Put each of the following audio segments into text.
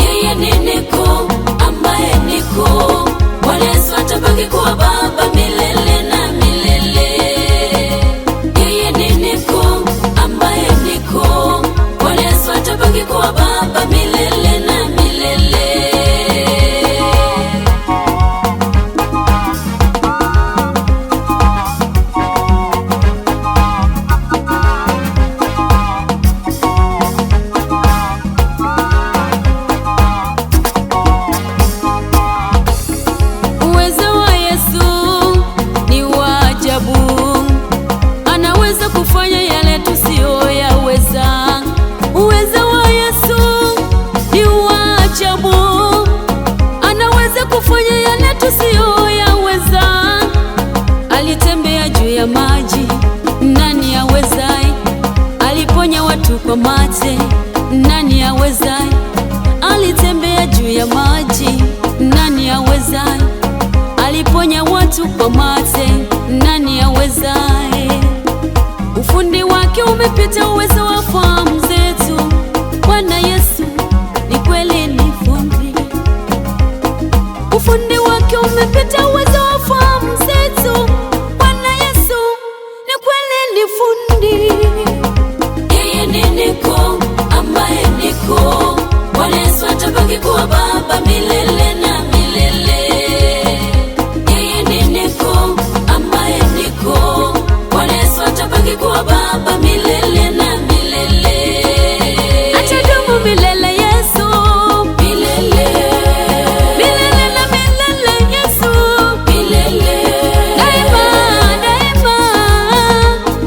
Yeye ni niko ambaye niko, Bwana Yesu atabaki kuwa Baba milele na milele. Yeye ni niko ambaye niko, Bwana Yesu atabaki kuwa Baba milele na milele. Uwezo wa Yesu ni wa ajabu, anaweza kufanya yale tusiyoyaweza. Uwezo wa Yesu ni wa ajabu, anaweza kufanya yale tusiyoyaweza. Alitembea juu ya maji, nani awezaye? Aliponya watu kwa mate, nani awezaye? Alitembea juu ya maji, nani awezaye? Aliponya watu kwa mate, nani awezaye? Ufundi wake umepita uwezo wa fahamu zetu. Bwana Yesu ni kweli ni fundi. Ufundi wake umepita uwezo wa fahamu zetu. Bwana Yesu ni kweli ni fundi. Yeye ni niko ambaye niko, Bwana Yesu atabaki kuwa Baba milele na milele. Yeye ni niko ambaye niko, Bwana Yesu atabaki kuwa Baba milele na milele. Atadumu milele Yesu, milele. Milele na milele Yesu, milele. Daima, daima,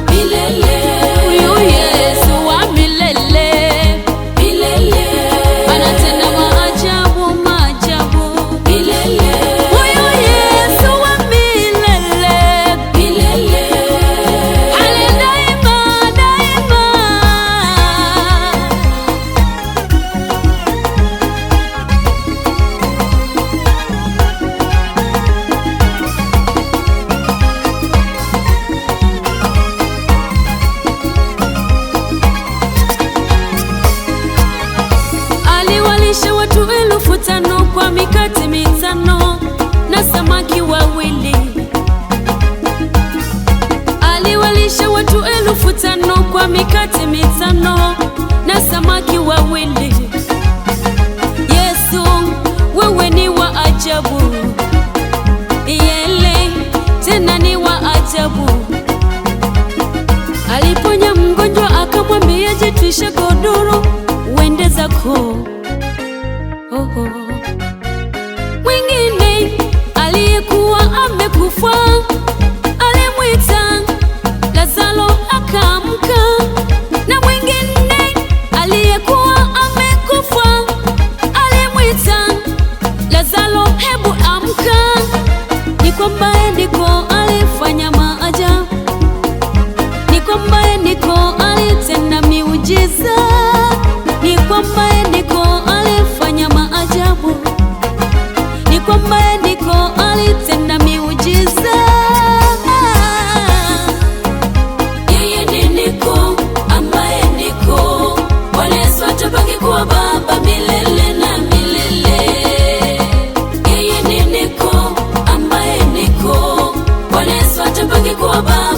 milele. Huyu Yesu wa milele, milele. Anatenda maajabu, maajabu, milele. Huyu Yesu wa milele, milele. Ale daima, daima. Aliwalisha watu 5,000 kwa mikate 5 na samaki wawili. Aliwalisha watu 5,000 kwa mikate 5 na samaki wawili. Yesu, wewe ni wa ajabu, yele tena ni wa ajabu. Aliponya mgonjwa akamwambia jitwishe godoro uende zako. Mwingine aliyekuwa amekufa alimwita Lazaro akaamka, na mwingine aliyekuwa amekufa alimwita Lazaro, hebu amka. Ni kwamba ndiko alifanya maajabu, ni kwamba ndiko alitenda miujiza, ni kwamba ndiko alifanya maajabu, ni kwamba ndiko alitenda miujiza. Yeye ni niko ambaye niko, Bwana Yesu atabaki kuwa Baba milele na milele. Yeye ni niko ambaye niko, Bwana Yesu atabaki kuwa Baba